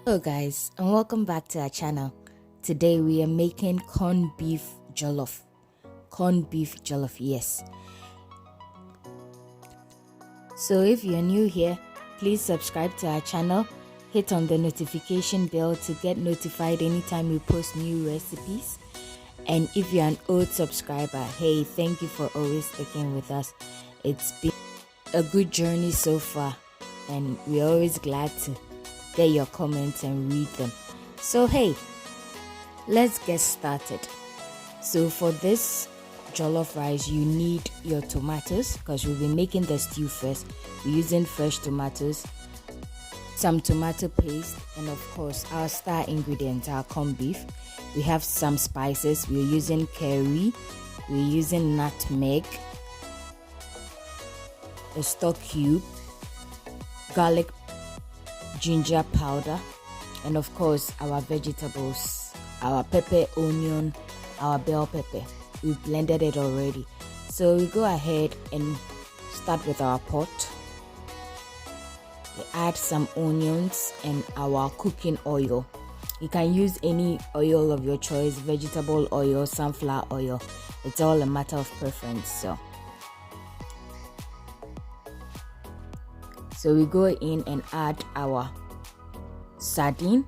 Hello guys, and welcome back to our channel. Today we are making corned beef jollof. Corned beef jollof, yes. So if you're new here, please subscribe to our channel, hit on the notification bell to get notified anytime we post new recipes. And if you're an old subscriber, hey, thank you for always sticking with us. It's been a good journey so far, and we're always glad to get your comments and read them. So hey, let's get started. So for this jollof rice, you need your tomatoes because we'll be making the stew first. We're using fresh tomatoes, some tomato paste, and of course our star ingredient, our corned beef. We have some spices. We're using curry, we're using nutmeg, a stock cube, garlic, ginger powder, and of course our vegetables, our pepper, onion, our bell pepper. We've blended it already. So we go ahead and start with our pot. We add some onions and our cooking oil. You can use any oil of your choice, vegetable oil, sunflower oil. It's all a matter of preference. So we go in and add our sardine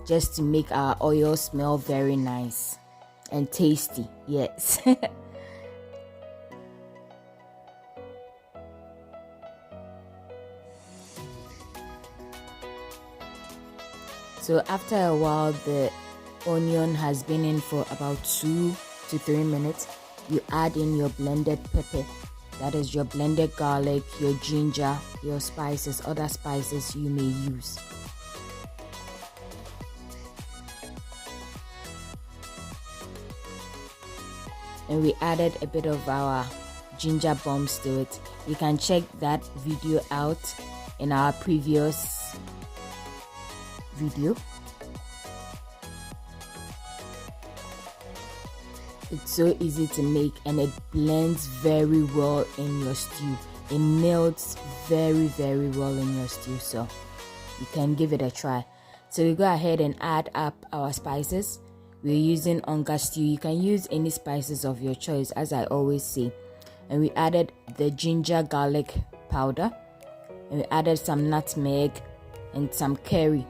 just to make our oil smell very nice and tasty. Yes. So after a while, the onion has been in for about 2 to 3 minutes. You add in your blended pepper. That is your blended garlic, your ginger, your spices, other spices you may use. And we added a bit of our ginger bombs to it. You can check that video out in our previous video. It's so easy to make and it blends very well in your stew. It melts very well in your stew, so you can give it a try. So we go ahead and add up our spices. We're using onga stew. You can use any spices of your choice, as I always say. And we added the ginger garlic powder, and we added some nutmeg and some curry,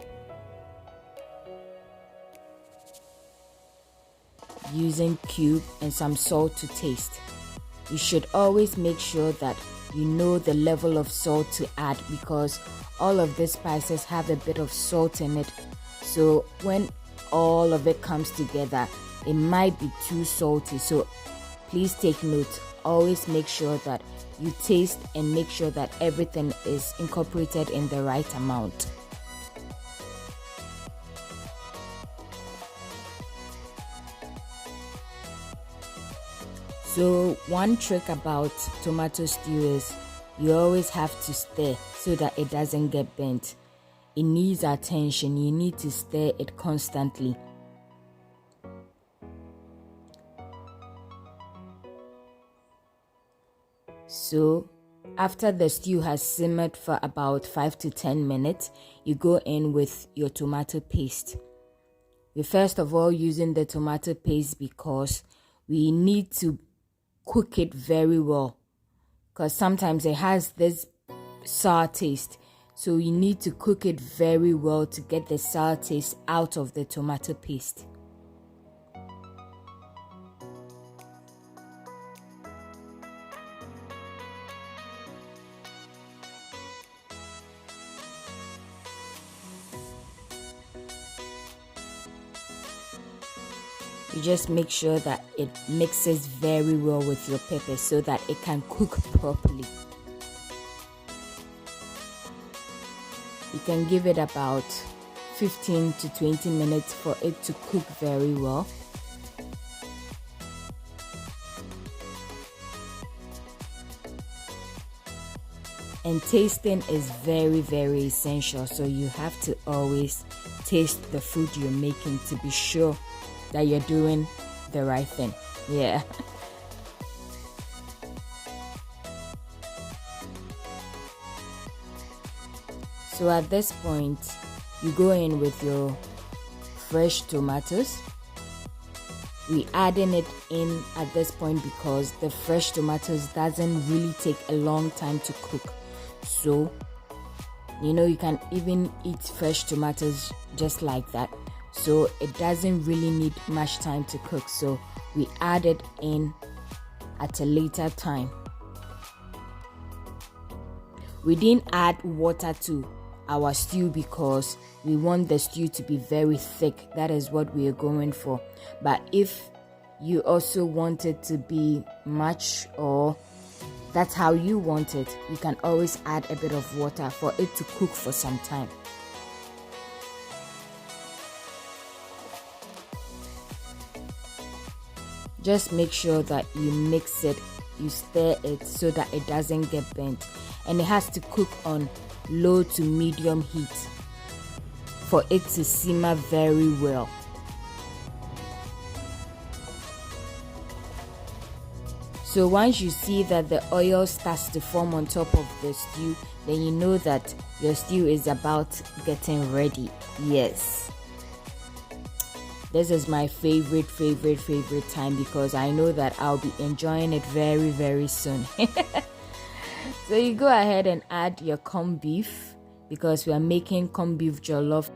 using cube, and some salt to taste. You should always make sure that you know the level of salt to add because all of these spices have a bit of salt in it. So when all of it comes together, it might be too salty. So please take note. Always make sure that you taste and make sure that everything is incorporated in the right amount. So one trick about tomato stew is you always have to stir so that it doesn't get burnt. It needs attention. You need to stir it constantly. So after the stew has simmered for about 5 to 10 minutes, you go in with your tomato paste. We're first of all using the tomato paste because we need to cook it very well, because sometimes it has this sour taste. So you need to cook it very well to get the sour taste out of the tomato paste. You just make sure that it mixes very well with your pepper so that it can cook properly. You can give it about 15 to 20 minutes for it to cook very well. And tasting is very essential, so you have to always taste the food you're making to be sure that you're doing the right thing. Yeah. So at this point, you go in with your fresh tomatoes. We adding it in at this point because the fresh tomatoes doesn't really take a long time to cook. So you can even eat fresh tomatoes just like that, so it doesn't really need much time to cook. So we add it in at a later time. We didn't add water to our stew because we want the stew to be very thick. That is what we are going for. But if you also want it to be much, or that's how you want it, you can always add a bit of water for it to cook for some time. Just make sure that you mix it, you stir it so that it doesn't get burnt, and it has to cook on low to medium heat for it to simmer very well. So once you see that the oil starts to form on top of the stew, then you know that your stew is about getting ready. Yes. This is my favorite time because I know that I'll be enjoying it very, very soon. So you go ahead and add your corned beef because we are making corned beef jollof.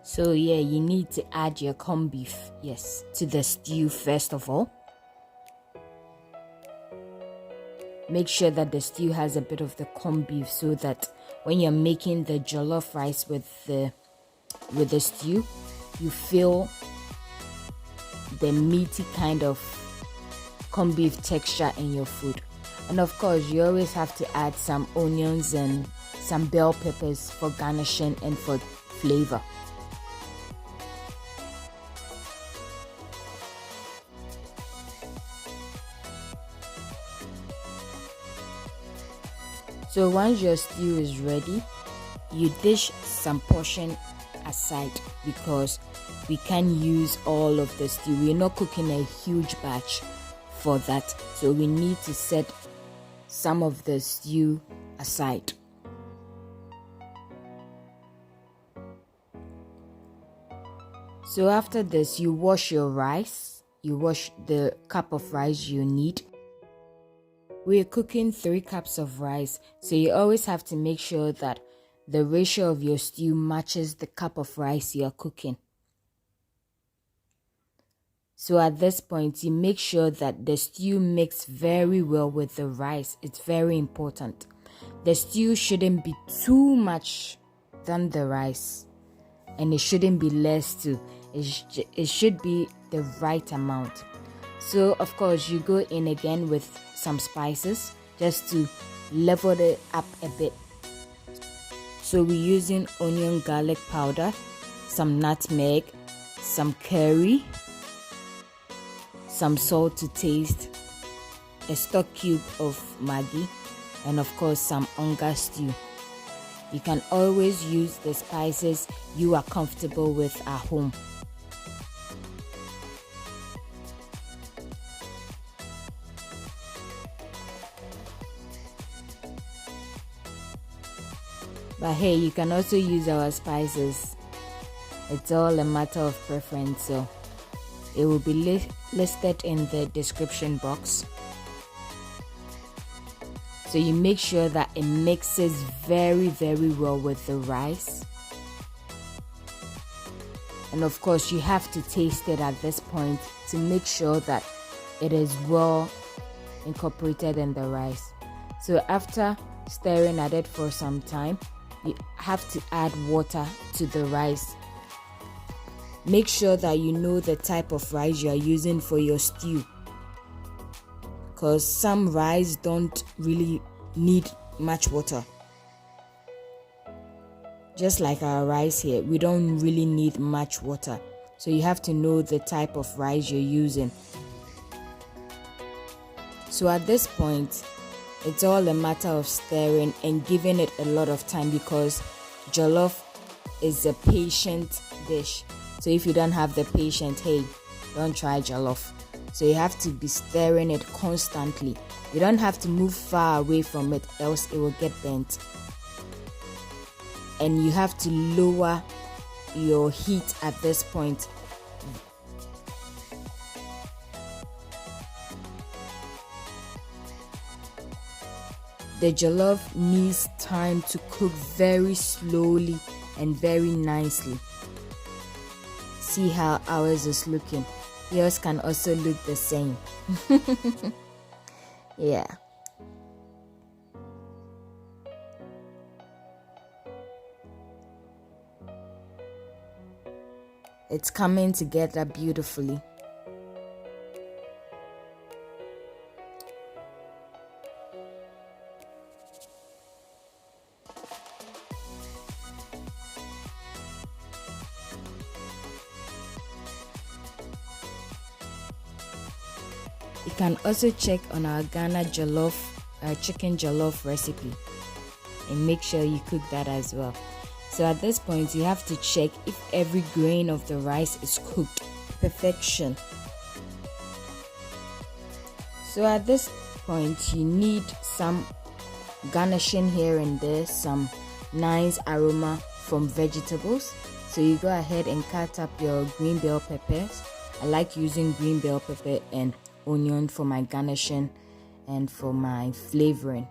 So yeah, you need to add your corned beef, yes, to the stew first of all. Make sure that the stew has a bit of the corned beef so that when you're making the jollof rice with the stew, you feel the meaty kind of corned beef texture in your food. And of course, you always have to add some onions and some bell peppers for garnishing and for flavor. So once your stew is ready, you dish some portion aside because we can use all of the stew. We're not cooking a huge batch for that, so we need to set some of the stew aside. So after this, you wash your rice. You wash the cup of rice you need. We're cooking 3 cups of rice, so you always have to make sure that the ratio of your stew matches the cup of rice you are cooking. So at this point, you make sure that the stew mixes very well with the rice. It's very important. The stew shouldn't be too much than the rice, and it shouldn't be less too. It should be the right amount. So of course, you go in again with some spices just to level it up a bit. So we're using onion garlic powder, some nutmeg, some curry, some salt to taste, a stock cube of Maggi, and of course some onga stew. You can always use the spices you are comfortable with at home. But hey, you can also use our spices. It's all a matter of preference, so it will be listed in the description box. So you make sure that it mixes very, very well with the rice. And of course, you have to taste it at this point to make sure that it is well incorporated in the rice. So after stirring at it for some time, you have to add water to the rice. Make sure that you know the type of rice you are using for your stew, because some rice don't really need much water. Just like our rice here, we don't really need much water. So you have to know the type of rice you're using. So at this point, it's all a matter of stirring and giving it a lot of time, because jollof is a patient dish. So if you don't have the patience, hey, don't try jollof. So you have to be stirring it constantly. You don't have to move far away from it, else it will get burnt. and you have to lower your heat at this point. The jollof needs time to cook very slowly and very nicely. See how ours is looking. Yours can also look the same. Yeah. It's coming together beautifully. You can also check on our Ghana jollof, chicken jollof recipe, and make sure you cook that as well. So at this point, you have to check if every grain of the rice is cooked. Perfection. So at this point, you need some garnishing here and there, some nice aroma from vegetables. So you go ahead and cut up your green bell peppers. I like using green bell pepper and onion for my garnishing and for my flavoring.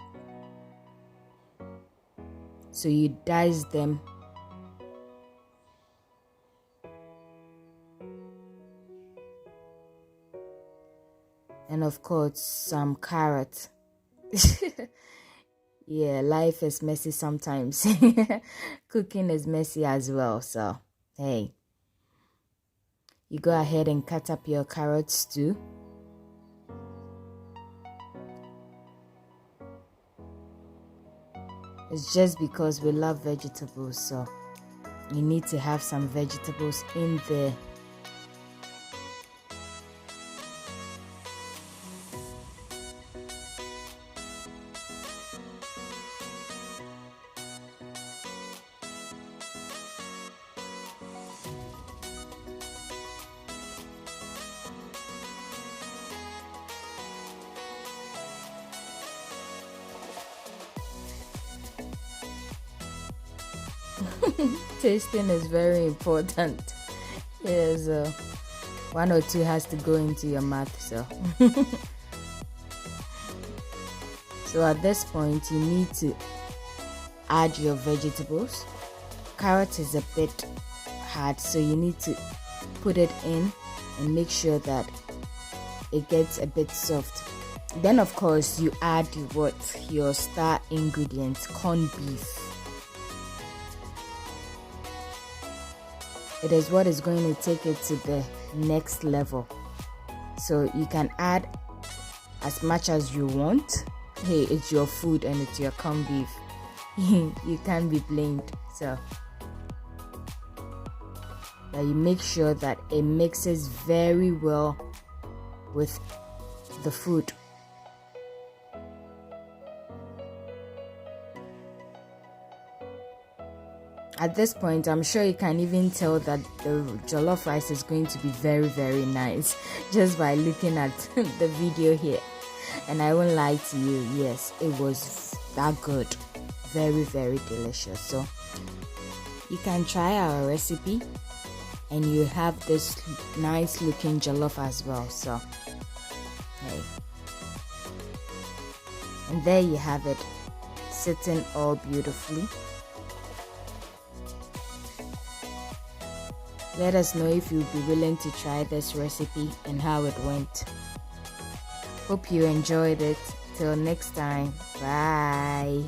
So you dice them. And of course, some carrot. Yeah, life is messy sometimes. Cooking is messy as well. So, hey. You go ahead and cut up your carrots too. It's just because we love vegetables, so you need to have some vegetables in there. Tasting is very important. Yes, one or two has to go into your mouth. So at this point, you need to add your vegetables. Carrot is a bit hard, so you need to put it in and make sure that it gets a bit soft. Then of course you add your star ingredients, corned beef. It is what is going to take it to the next level. So you can add as much as you want. Hey, it's your food and it's your corned beef. You can't be blamed. So that you make sure that it mixes very well with the food. At this point, I'm sure you can even tell that the jollof rice is going to be very, very nice just by looking at the video here. And I won't lie to you, yes, it was that good. Very, very delicious. So you can try our recipe and you have this nice looking jollof as well. So, hey. And there you have it, sitting all beautifully. Let us know if you'll be willing to try this recipe and how it went. Hope you enjoyed it. Till next time, bye.